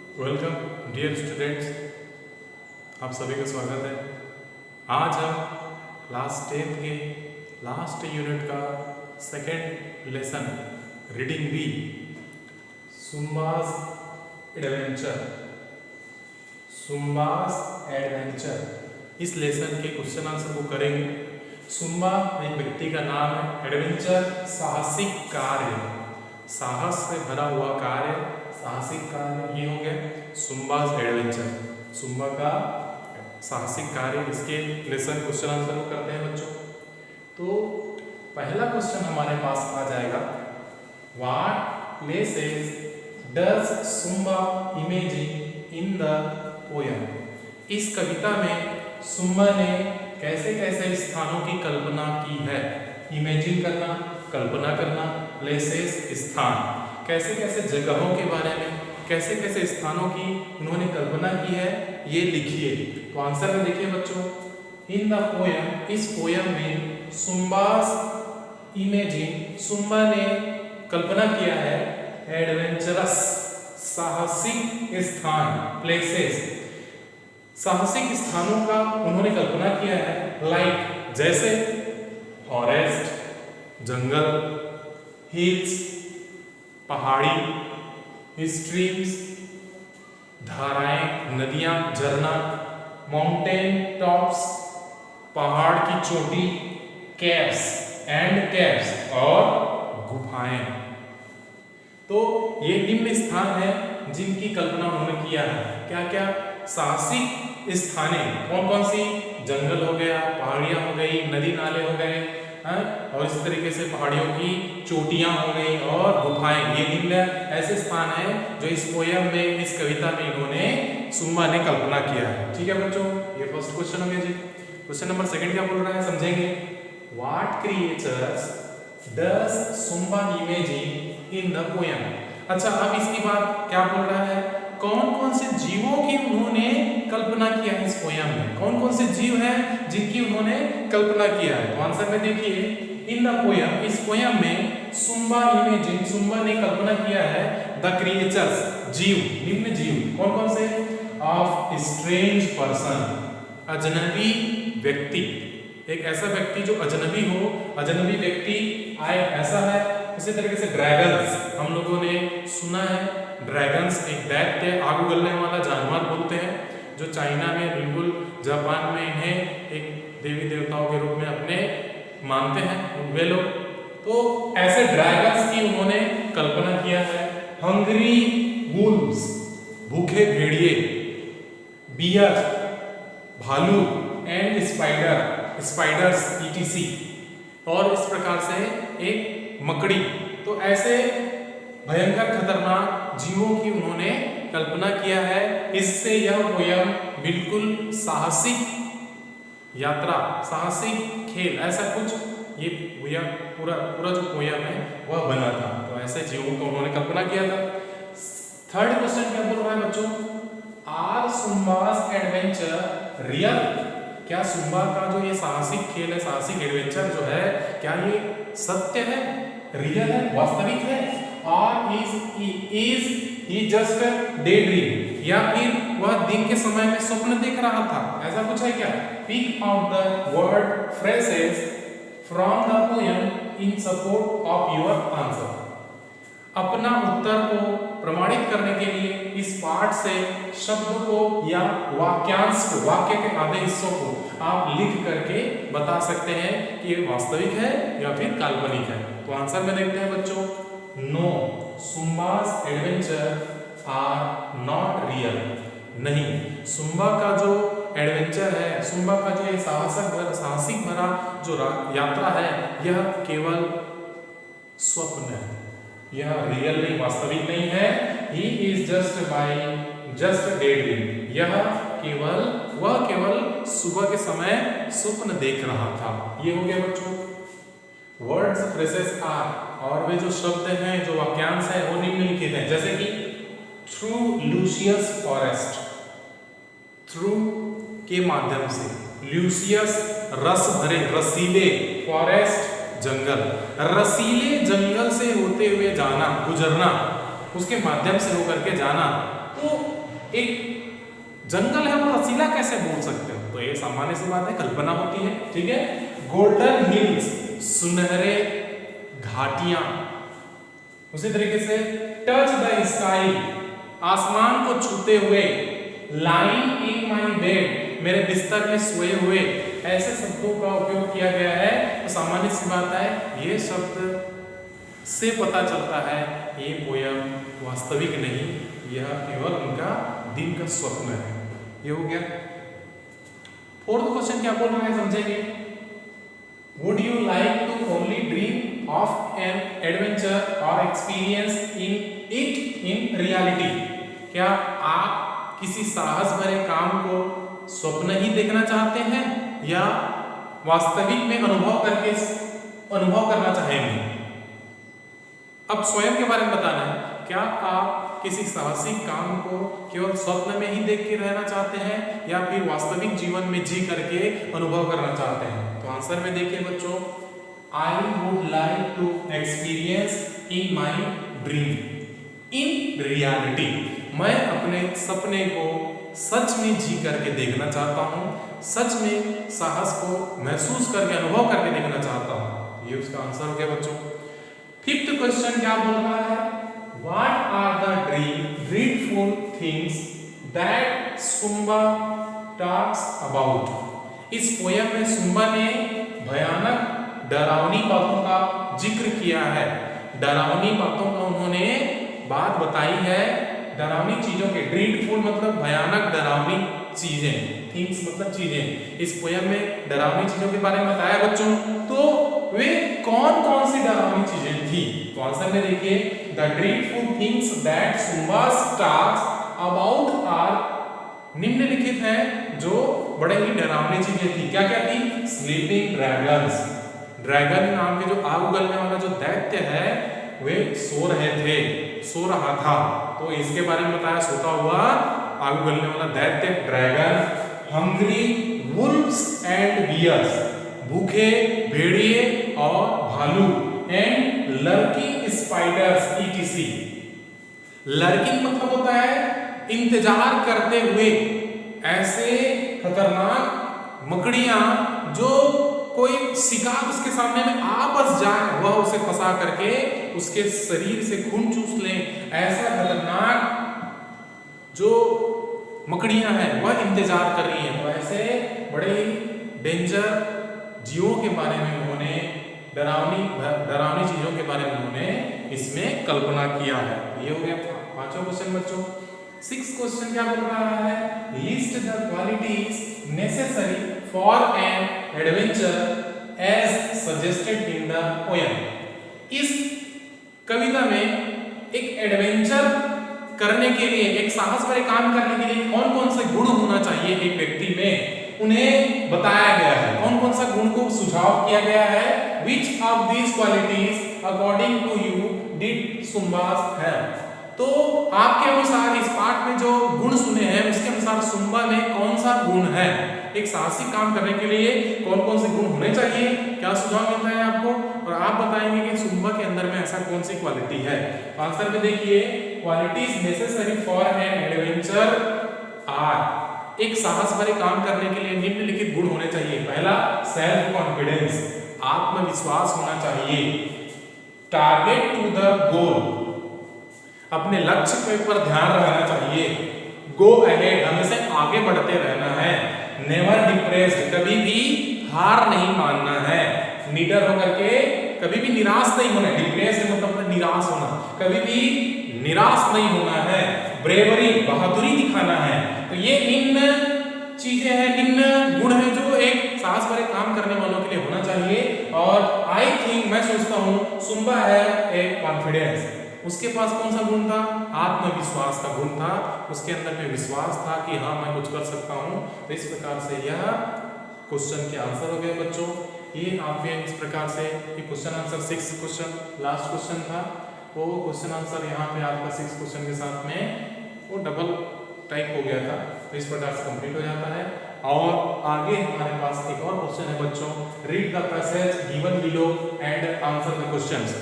Welcome dear students, आप सभी का स्वागत है। आज हम क्लास 10 के लास्ट यूनिट का second lesson reading B Sumba's adventure इस लेसन के क्वेश्चन आंसर को करेंगे। सुम्बा एक व्यक्ति का नाम है, एडवेंचर साहसिक कार्य, साहस से भरा हुआ कार्य, साहसिक कार्य, ये हो गया सुम्बास एडवेंचर, सुम्बा का साहसिक कार्य। इसके लेसन क्वेश्चन आंसर को करते हैं बच्चों। तो पहला क्वेश्चन हमारे पास आ जाएगा, what places does zumba imagine in the poem. इस कविता में सुम्बा ने कैसे कैसे स्थानों की कल्पना की है। इमेजिन करना, कल्पना करना, प्लेसेस स्थान, कैसे कैसे जगहों के बारे में, कैसे कैसे स्थानों की उन्होंने कल्पना की है, ये लिखिए। तो आंसर में देखिए बच्चों, इन द पोयम, इस पोयम में सुम्बास इमेजिन, सुम्बा ने कल्पना किया है एडवेंचरस, साहसिक स्थान, प्लेसेस, साहसिक स्थानों का उन्होंने कल्पना किया है। लाइक जैसे फॉरेस्ट, जंगल, हिल्स, पहाड़ी, स्ट्रीम्स, धाराएं, नदियां, झरना, माउंटेन टॉप्स, पहाड़ की चोटी, केव्स एंड केव्स, और गुफाएं। तो ये निम्न स्थान है जिनकी कल्पना उन्होंने किया है। क्या क्या साहसिक स्थानें, कौन कौन सी? जंगल हो गया, पहाड़ियां हो गई, नदी नाले हो गए, और इस तरीके से पहाड़ियों की चोटियां हो गई, और गुफाएं। ये निम्न ऐसे स्थान हैं जो इस पोयम में, इस कविता में इन्होंने, सुम्बा ने कल्पना किया है। ठीक है बच्चों, ये फर्स्ट क्वेश्चन हो गया जी। क्वेश्चन नंबर सेकंड क्या बोल रहा है, समझेंगे। What creatures does zumba imagine in the poem. अच्छा, अब इसकी बात क्या बोल रहा है, कौन कौन से जीवों की उन्होंने कल्पना किया है इस पोयम में, कौन कौन से जीव हैं जिनकी उन्होंने कल्पना किया है। तो आंसर में देखिए, इन द पोयम, इस पोयम में सुम्बा इमेजिन, सुम्बा ने कल्पना किया है द क्रिएचर्स, जीव, निम्न जीव, कौन कौन से? ऑफ स्ट्रेंज पर्सन, अजनबी व्यक्ति, एक ऐसा व्यक्ति जो अजनबी हो, अजनबी व्यक्ति आए ऐसा है। इसी तरीके से ड्रैगन्स, हम लोगों ने सुना है, ड्रैगन्स एक दैत्य, आग उगलने वाला जानवर बोलते हैं, जो चाइना में, बिल्कुल जापान में इन्हें एक देवी देवताओं के रूप में अपने मानते हैं वे लोग। तो ऐसे ड्रैगन्स की उन्होंने कल्पना किया है। हंग्री वुल्व्स, भूखे भेड़िए, बियर, भालू, एंड स्पाइडर्स ETC, और इस प्रकार से एक मकड़ी। तो ऐसे भयंकर खतरनाक जीवों की उन्होंने कल्पना किया है। इससे यह पोयम बिल्कुल साहसिक यात्रा, साहसिक खेल, ऐसा कुछ ये पूरा जो पोयम है वह बना था। तो ऐसे जीवों को उन्होंने कल्पना किया था। थर्ड क्वेश्चन क्या बोल रहा है बच्चों, आर सुम्बास एडवेंचर रियल। क्या सुम्बा का जो ये साहसिक खेल है, साहसिक एडवेंचर जो है, क्या ये सत्य है, रियल है, वास्तविक है, और is he just day dream, या फिर वह दिन के समय में स्वप्न देख रहा था, ऐसा कुछ है क्या? Pick out the word phrases from the poem in support of your answer. अपना उत्तर को प्रमाणित करने के लिए इस पाठ से शब्द को या वाक्यांश को, वाक्य के आधे हिस्सों को आप लिख करके बता सकते हैं कि ये वास्तविक है या फिर काल्पनिक है। तो आंसर में देखते हैं बच्चों, no, Sumba's adventure are not real. नहीं, सुम्बा का जो एडवेंचर है, सुम्बा का जो ये साहसिक भरा जो यात्रा है, यह केवल स्वप्न है, यह रियल नहीं, वास्तविक नहीं है। He is just day dream, यह केवल सुबह के समय स्वप्न देख रहा था। ये हो गया बच्चों। वर्ड्स फ्रेजेस आर, और वे जो शब्द हैं, जो वाक्यांश है, वो निम्नलिखित हैं, जैसे कि थ्रू लूसियस फॉरेस्ट, थ्रू के माध्यम से, लूसियस रस भरे, रसीले, फॉरेस्ट जंगल, रसीले जंगल से होते हुए जाना, गुजरना, उसके माध्यम से होकर के जाना। तो एक जंगल है वो रसीला कैसे बोल सकते हो? तो ये सामान्य सी बात है, कल्पना होती है, ठीक है। गोल्डन हिल्स, सुनहरे घाटियां। उसी तरीके से टच द स्काई, आसमान को छूते हुए। लाइन इन माई बेड, मेरे बिस्तर में सोए हुए। ऐसे शब्दों का उपयोग किया गया है। तो सामान्य सी बात है, ये शब्द से पता चलता है ये पोयम वास्तविक नहीं, यह केवल उनका दिन का स्वप्न है। ये हो गया। फोर्थ क्वेश्चन क्या बोल रहा है समझेंगे। Would you like to only dream of an adventure और एक्सपीरियंस इन इट इन रियलिटी? क्या आप किसी साहस भरे काम को स्वप्न ही देखना चाहते हैं या वास्तविक में अनुभव करना चाहेंगे? अब स्वयं के बारे में बताना है। क्या आप किसी साहसिक काम को केवल स्वप्न में ही देख के रहना चाहते हैं या फिर वास्तविक जीवन में जी करके अनुभव करना चाहते हैं? तो आंसर में देखिए बच्चों, I would like to experience in my dream in reality. मैं अपने सपने को सच में जी करके देखना चाहता हूँ, सच में साहस को महसूस करके अनुभव करके देखना चाहता हूँ। ये उसका आंसर हो गया बच्चों। फिफ्थ क्वेश्चन क्या बोल रहा है? What are the dreadful things that zumba talks about? इस पोयम में सुम्बा ने भयानक डरावनी बातों का जिक्र किया है। डरावनी बातों का उन्होंने बात बताई है। डरावनी चीजों के, ड्रीडफुल मतलब भयानक डरावनी चीजें, थिंग्स मतलब चीजें। इस पोयम में डरावनी चीजों के बारे में बताया बच्चों। तो वे कौन कौन सी डरावनी चीजें थी? तो आंसर में देखिए, the dreadful things that Sumba talks about are निम्नलिखित हैं जो बड़े ही डरावनी चीजें थी। क्या क्या थी? स्लीपिंग ड्रैगन्स, ड्रैगन नाम के जो आग उगलने वाला जो दैत्य है वे सो रहा था। तो इसके बारे में बताया, सोता हुआ आग उगलने वाला दैत्य dragon. Hungry wolves and bears, भूखे भेड़िए और भालू। And lurking spiders ETC. Lurking मतलब होता है इंतजार करते हुए, ऐसे खतरनाक मकड़ियां जो कोई शिकार उसके सामने में आ बस जाए, वह उसे फंसा करके उसके शरीर से खून चूस ले। ऐसा खतरनाक जो मकड़ियां हैं वह इंतजार कर रही हैं। तो ऐसे बड़े ही डेंजर जीवों के बारे में उन्होंने, डरावनी चीजों के बारे में उन्होंने इसमें कल्पना किया है। ये हो गया पांचों क्वेश्चन बच्चों। सिक्स क्वेश्चन क्या बोल रहा है? List the qualities necessary for an adventure as suggested in the poem. इस कविता में एक एडवेंचर करने के लिए, एक साहस भरे काम करने के लिए कौन कौन से गुण होना चाहिए एक व्यक्ति में, उन्हें बताया गया है। कौन कौन सा गुण को सुझाव किया गया है? Which of these qualities according to you did सुम्बास have? तो आपके अनुसार इस पाठ में जो गुण सुने हैं उसके अनुसार सुम्बा में कौन सा गुण है? एक साहसिक काम करने के लिए कौन कौन से गुण होने चाहिए, क्या सुझाव मिलता है आपको? और आप बताएंगे कि सुम्बा के अंदर में ऐसा कौन सी क्वालिटी है। आंसर में देखिए, qualities necessary for an adventure are, एक साहस भरे काम करने के लिए निम्नलिखित गुण होने चाहिए। पहला, सेल्फ कॉन्फिडेंस, आत्मविश्वास होना चाहिए। टारगेट टू द गोल, अपने लक्ष्य पर ध्यान रहना चाहिए। गो अहेड, हमेशा आगे बढ़ते रहना है। नेवर डिप्रेस्ड, कभी भी हार नहीं मानना है। निडर होकर के कभी भी निराश नहीं होना है। डिप्रेस्ड मतलब निराश होना, कभी भी निराश नहीं होना है। ब्रेवरी, बहादुरी दिखाना है। तो ये निम्न चीजें हैं, निम्न गुण हैं जो एक साहस भरे काम करने वालों के लिए होना चाहिए। और आई थिंक, मैं सोचता हूँ सुम्बा है एक कॉन्फिडेंस, उसके पास कौन सा गुण था? आत्मविश्वास का गुण था। उसके अंदर में विश्वास था कि हाँ मैं कुछ कर सकता हूँ। तो इस प्रकार से यह क्वेश्चन के आंसर हो गए बच्चों। ये आप इस प्रकार से ये question answer 6 question last question था। वो क्वेश्चन आंसर यहाँ पे आपका 6 क्वेश्चन के साथ में वो डबल टाइप हो गया था। तो इस प्रकार से कंप्लीट हो जाता है। और आगे हमारे पास एक और क्वेश्चन है बच्चों, read the passage given below and answer the questions.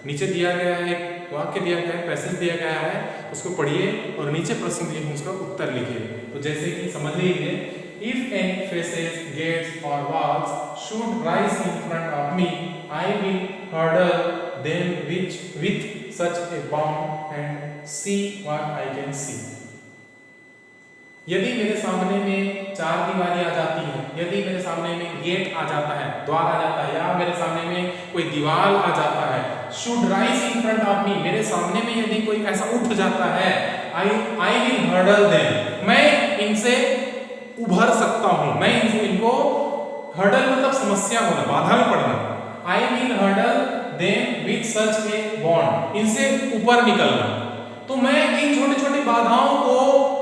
नीचे दिया गया है एक वाक्य दिया गया है, पैसेज दिया गया है, उसको पढ़िए और नीचे प्रश्न दिए हैं उसका उत्तर लिखिए। तो जैसे कि समझ लीजिए, इफ एनी फेसेस, गेट्स और walls should rise in front of me, I will hurdle them with such A bound and see what I can सी। यदि मेरे सामने में चार दीवारें आ जाती हैं, यदि मेरे सामने में गेट आ जाता है, द्वार आ जाता है, या मेरे सामने में कोई दीवार आ जाता है, should rise in front of me, मेरे सामने में यदि कोई ऐसा उठ जाता है, आई विल हर्डल देम, मैं इनसे उभर सकता हूं, मैं इनको हर्डल मतलब समस्या होना, बाधा में पड़ना, I will hurdle them with such a bond, इनसे ऊपर निकलना। तो मैं इन छोटी छोटी बाधाओं को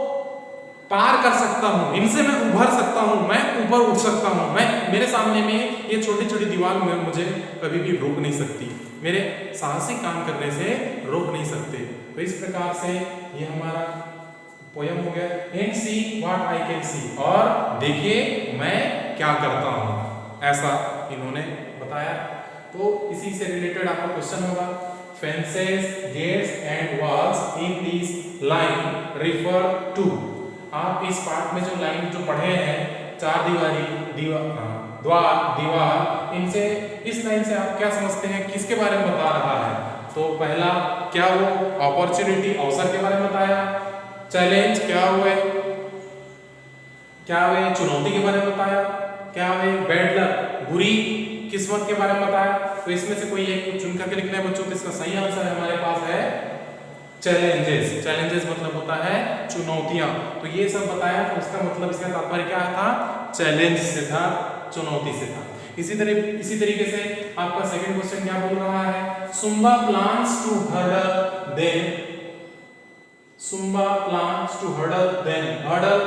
पार कर सकता हूं, इनसे मैं उभर सकता हूं, मैं ऊपर उठ सकता हूं, मैं मेरे सामने में ये छोटी छोटी दीवार में मुझे कभी भी रोक नहीं सकती, मेरे साहसिक काम करने से रोक नहीं सकते। तो इस प्रकार से ये हमारा पोयम हो गया, and see what I can see, और देखिए मैं क्या करता हूं, ऐसा इन्होंने बताया। तो इसी से रिलेटेड आपका क्वेश्चन होगा, fences, gates and walls in this line refer to. आप इस पार्ट में जो लाइन जो पढ़े हैं, चार दीवारी, द्वार, दीवार, इनसे इस लाइन से आप क्या समझते हैं, किसके बारे में बता रहा है? तो पहला क्या वो अपॉर्चुनिटी, अवसर के बारे में बताया, चैलेंज क्या हुए, क्या हुए चुनौती के बारे में बताया, क्या हुए बैड लक, बुरी किस्मत के बारे में बताया। तो इसमें से कोई एक चुन करके लिखना है बच्चों। तो इसका सही आंसर हमारे पास है चैलेंजेस। चैलेंजेस मतलब होता है चुनौतियां। तो ये सब बताया, तो उसका मतलब, इसका तात्पर्य क्या था, चैलेंज से था, चुनौती से था। इसी तरीके से आपका सेकंड क्वेश्चन क्या बोल रहा है, Sumba plans to hurdle them, Sumba plans to hurdle them, hurdle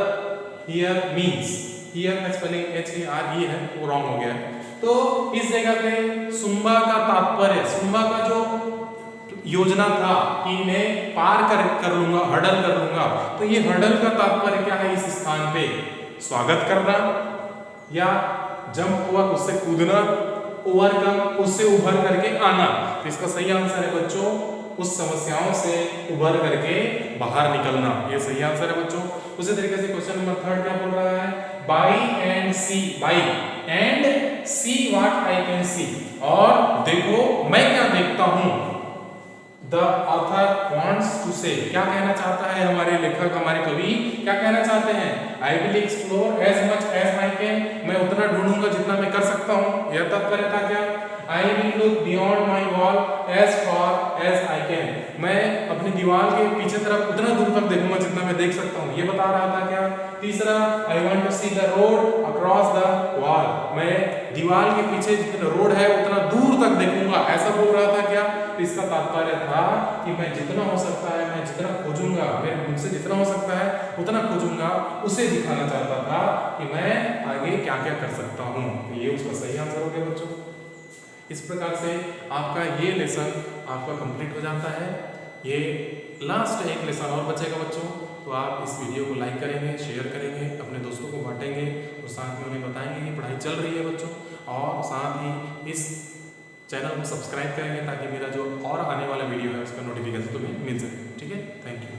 here means, here का स्पेलिंग HARE है, वो रॉन्ग हो गया है। तो इस जगह पे सुम्बा का तात्पर्य, सुम्बा का जो योजना था कि मैं पार कर लूंगा, हर्डल कर लूंगा, तो ये हर्डल का तात्पर्य क्या है, इस स्थान पे स्वागत करना, या जंप हुआ उससे कूदना, ओवरकम उससे उभर करके आना। तो इसका सही आंसर है बच्चों, उस समस्याओं से उभर करके बाहर निकलना, ये सही आंसर है बच्चों। उसी तरीके से क्वेश्चन नंबर 3 क्या बोल रहा है, by and see, by and see what I can see, और देखो मैं क्या देखता हूं। The author wants to say, क्या कहना चाहता है हमारे लेखक, हमारे कवि क्या कहना चाहते हैं, I will explore as much as I can, मैं उतना ढूंढूंगा जितना मैं कर सकता हूँ, यह तात्पर्य था क्या। I will look beyond my wall as far as I can, मैं अपनी दीवार के पीछे तरफ उतना दूर तक देखूंगा जितना मैं देख सकता हूँ, ये बता रहा था क्या। तीसरा, I want to see the road across the wall, मैं दीवार के पीछे जितना रोड है उतना दूर तक देखूंगा, ऐसा बोल रहा था क्या। इसका तात्पर्य था कि मैं जितना हो सकता है, मैं जितना खोजूंगा, मैं मुझसे जितना हो सकता है उतना खोजूंगा, उसे दिखाना चाहता था कि मैं आगे क्या क्या कर सकता हूँ। ये उसका सही आंसर हो गया बच्चों। इस प्रकार से आपका ये लेसन आपका कंप्लीट हो जाता है। ये लास्ट एक लेसन और बचेगा बच्चों, तो आप इस वीडियो को लाइक करेंगे, शेयर करेंगे, अपने दोस्तों को बांटेंगे और साथ में उन्हें बताएंगे कि पढ़ाई चल रही है बच्चों, और साथ ही इस चैनल को सब्सक्राइब करेंगे ताकि मेरा जो और आने वाला वीडियो है उसका नोटिफिकेशन तुम्हें मिल सके। ठीक है, थैंक यू।